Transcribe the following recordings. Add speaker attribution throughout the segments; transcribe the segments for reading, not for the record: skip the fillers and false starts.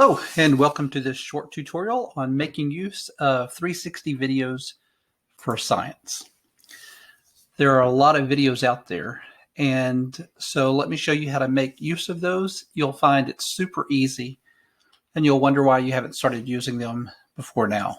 Speaker 1: Hello, and welcome to this short tutorial on making use of 360 videos for science. There are a lot of videos out there, and so let me show you how to make use of those. You'll find it's super easy, and you'll wonder why you haven't started using them before now.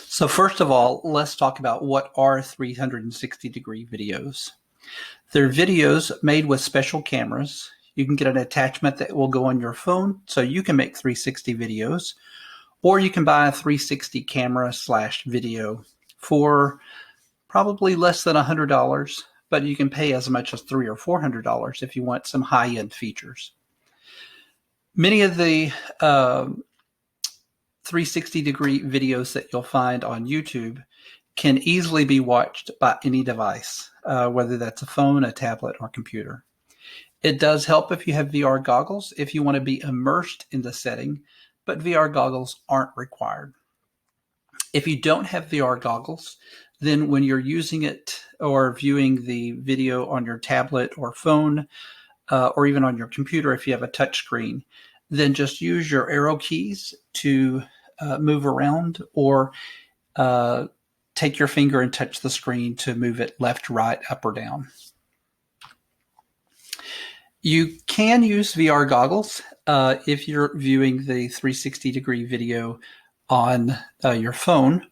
Speaker 1: So first of all, let's talk about what are 360-degree videos. They're videos made with special cameras. You can get an attachment that will go on your phone so you can make 360 videos, or you can buy a 360 camera/video for probably less than $100, but you can pay as much as $300 or $400 if you want some high-end features. Many of the 360-degree videos that you'll find on YouTube can easily be watched by any device, whether that's a phone, a tablet, or computer. It does help if you have VR goggles if you want to be immersed in the setting, but VR goggles aren't required. If you don't have VR goggles, then when you're using it or viewing the video on your tablet or phone, or even on your computer if you have a touch screen, then just use your arrow keys to move around, or take your finger and touch the screen to move it left, right, up, or down. You can use VR goggles if you're viewing the 360-degree video on your phone,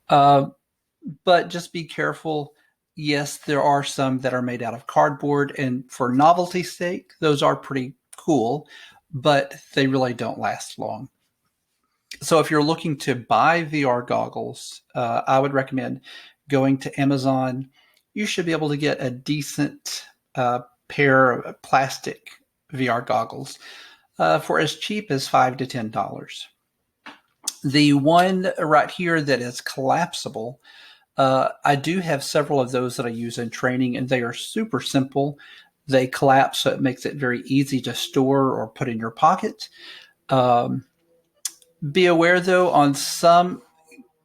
Speaker 1: but just be careful. Yes, there are some that are made out of cardboard, and for novelty's sake, those are pretty cool, but they really don't last long. So if you're looking to buy VR goggles, I would recommend going to Amazon. You should be able to get a decent pair of plastic VR goggles for as cheap as $5 to $10. The one right here that is collapsible, I do have several of those that I use in training, and they are super simple. They collapse, so it makes it very easy to store or put in your pocket. Be aware, though, on some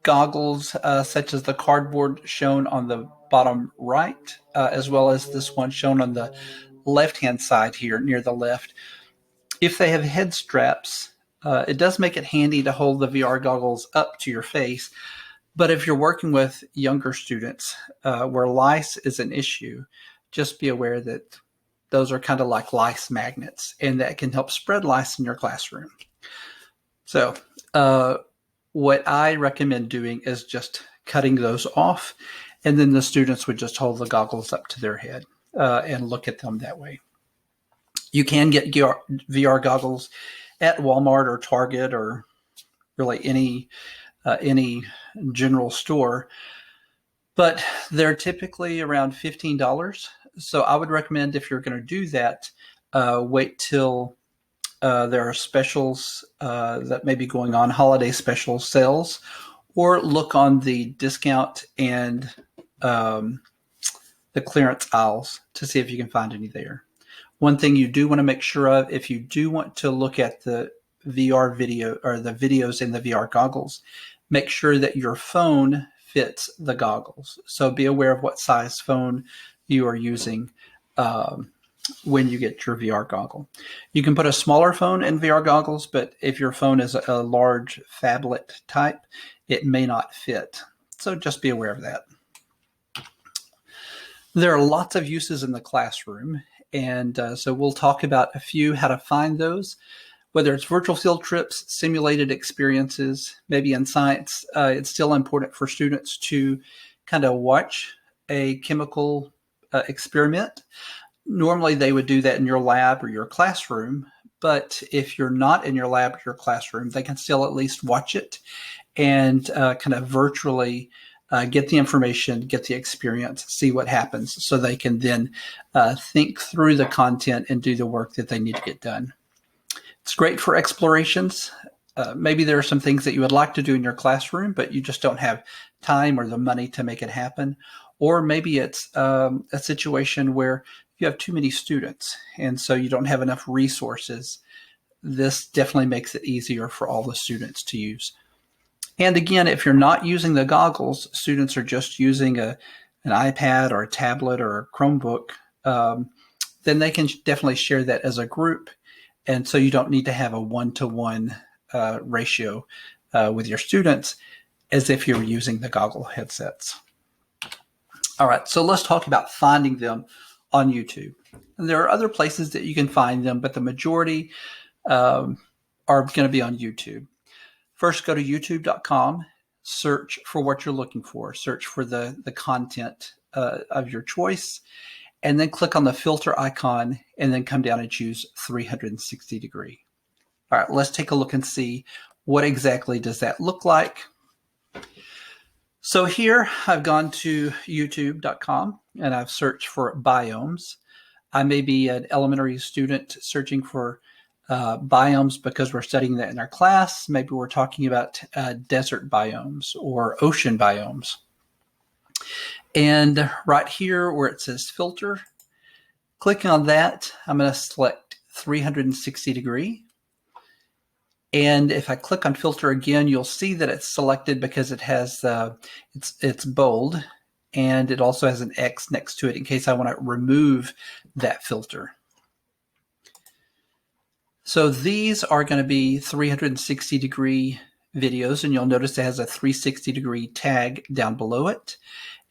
Speaker 1: goggles, such as the cardboard shown on the bottom right, as well as this one shown on the left-hand side here near the left, if they have head straps, it does make it handy to hold the VR goggles up to your face. But if you're working with younger students where lice is an issue, just be aware that those are kind of like lice magnets, and that can help spread lice in your classroom. So what I recommend doing is just cutting those off, and then the students would just hold the goggles up to their head and look at them that way. You can get VR goggles at Walmart or Target or really any general store, but they're typically around $15. So I would recommend, if you're going to do that, wait till there are specials that may be going on, holiday special sales, or look on the discount and the clearance aisles to see if you can find any there. One thing you do want to make sure of, if you do want to look at the VR video or the videos in the VR goggles, make sure that your phone fits the goggles. So be aware of what size phone you are using when you get your VR goggle. You can put a smaller phone in VR goggles, but if your phone is a large phablet type, it may not fit. So just be aware of that. There are lots of uses in the classroom, and so we'll talk about a few, how to find those, whether it's virtual field trips, simulated experiences. Maybe in science, it's still important for students to kind of watch a chemical experiment. Normally they would do that in your lab or your classroom, but if you're not in your lab or your classroom, they can still at least watch it and kind of virtually get the information, get the experience, see what happens, so they can then think through the content and do the work that they need to get done. It's great for explorations. Maybe there are some things that you would like to do in your classroom, but you just don't have time or the money to make it happen. Or maybe it's a situation where you have too many students, and so you don't have enough resources. This definitely makes it easier for all the students to use. And again, if you're not using the goggles, students are just using an iPad or a tablet or a Chromebook, then they can definitely share that as a group And so you don't need to have a one-to-one ratio with your students as if you're using the goggle headsets. All right, so let's talk about finding them on YouTube. And there are other places that you can find them, but the majority are going to be on YouTube. First, go to youtube.com, search for what you're looking for, search for the content of your choice, and then click on the filter icon and then come down and choose 360 degree. All right, let's take a look and see what exactly does that look like. So here I've gone to youtube.com and I've searched for biomes. I may be an elementary student searching for biomes because we're studying that in our class. Maybe we're talking about desert biomes or ocean biomes. And right here where it says filter, clicking on that, I'm going to select 360 degree. And if I click on filter again, you'll see that it's selected because it has it's bold, and it also has an X next to it in case I want to remove that filter. So these are going to be 360 degree videos, and you'll notice it has a 360 degree tag down below it.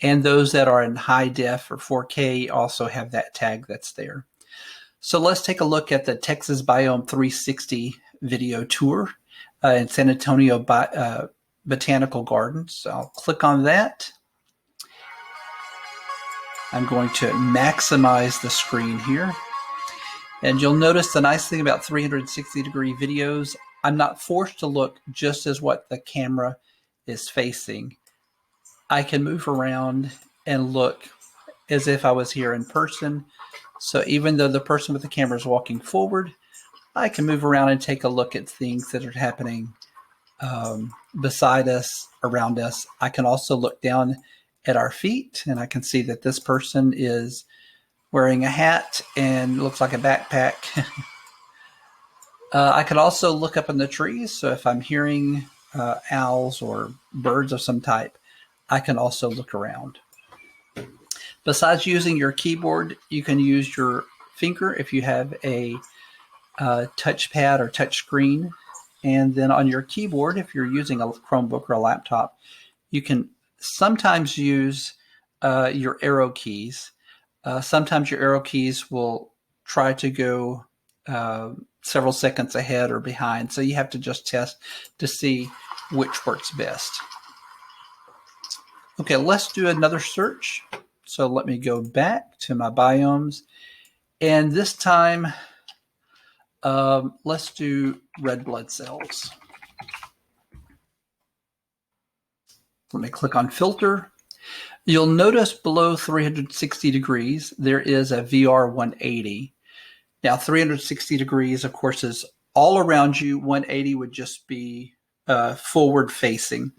Speaker 1: And those that are in high def or 4K also have that tag that's there. So let's take a look at the Texas Biome 360 video tour in San Antonio Botanical Gardens. So I'll click on that. I'm going to maximize the screen here. And you'll notice the nice thing about 360 degree videos, I'm not forced to look just as what the camera is facing. I can move around and look as if I was here in person. So even though the person with the camera is walking forward, I can move around and take a look at things that are happening beside us, around us. I can also look down at our feet, and I can see that this person is wearing a hat and looks like a backpack. I can also look up in the trees. So if I'm hearing owls or birds of some type, I can also look around. Besides using your keyboard, you can use your finger if you have a touchpad or touch screen. And then on your keyboard, if you're using a Chromebook or a laptop, you can sometimes use your arrow keys. Sometimes your arrow keys will try to go several seconds ahead or behind. So you have to just test to see which works best. Okay, let's do another search. So let me go back to my biomes. And this time, let's do red blood cells. Let me click on filter. You'll notice below 360 degrees, there is a VR 180. Now 360 degrees, of course, is all around you. 180 would just be forward facing.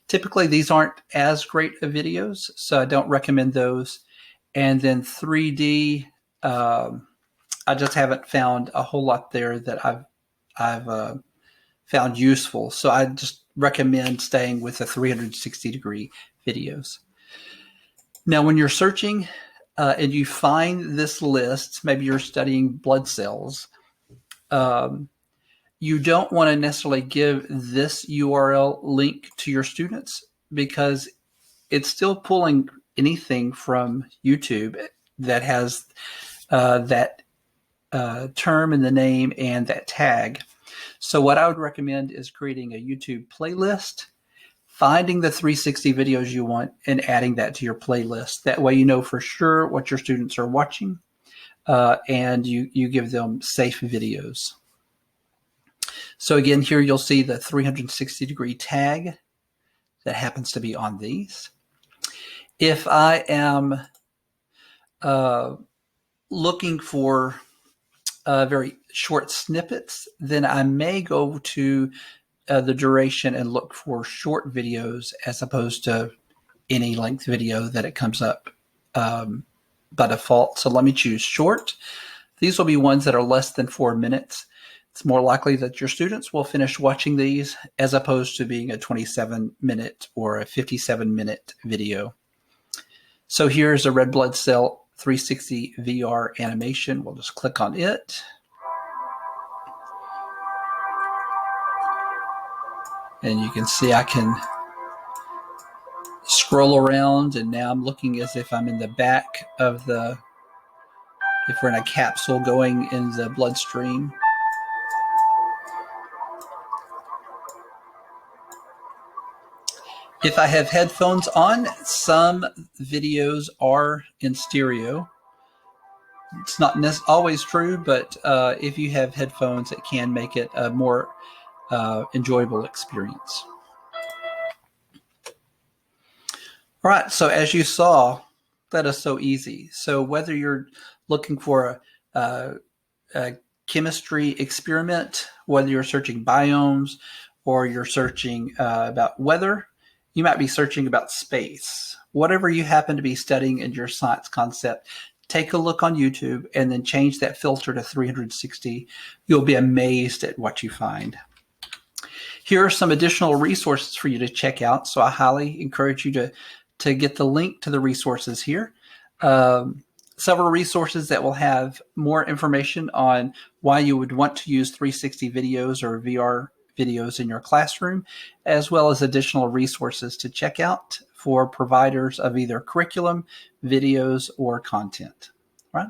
Speaker 1: Typically, these aren't as great of videos, so I don't recommend those. And then 3D, I just haven't found a whole lot there that I've found useful. So I just recommend staying with the 360 degree videos. Now, when you're searching and you find this list, maybe you're studying blood cells, you don't want to necessarily give this URL link to your students because it's still pulling anything from YouTube that has that term in the name and that tag. So what I would recommend is creating a YouTube playlist, finding the 360 videos you want and adding that to your playlist. That way you know for sure what your students are watching and you give them safe videos. So again, here you'll see the 360 degree tag that happens to be on these. If I am looking for very short snippets, then I may go to the duration and look for short videos as opposed to any length video that it comes up by default. So let me choose short. These will be ones that are less than 4 minutes. It's more likely that your students will finish watching these as opposed to being a 27-minute or a 57-minute video. So here's a red blood cell 360 VR animation. We'll just click on it. And you can see I can scroll around, and now I'm looking as if I'm in the back of if we're in a capsule going in the bloodstream. If I have headphones on, some videos are in stereo. It's not always true, but if you have headphones, it can make it a more enjoyable experience. All right, so as you saw, that is so easy. So whether you're looking for a chemistry experiment, whether you're searching biomes or you're searching about weather, you might be searching about space. Whatever you happen to be studying in your science concept, take a look on YouTube and then change that filter to 360. You'll be amazed at what you find. Here are some additional resources for you to check out. So I highly encourage you to get the link to the resources here. Several resources that will have more information on why you would want to use 360 videos or VR videos in your classroom, as well as additional resources to check out for providers of either curriculum, videos, or content. All right.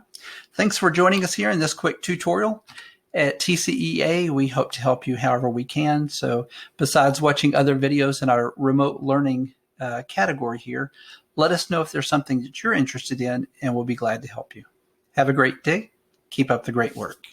Speaker 1: Thanks for joining us here in this quick tutorial. At TCEA, we hope to help you however we can. So besides watching other videos in our remote learning category here, let us know if there's something that you're interested in, and we'll be glad to help you. Have a great day. Keep up the great work.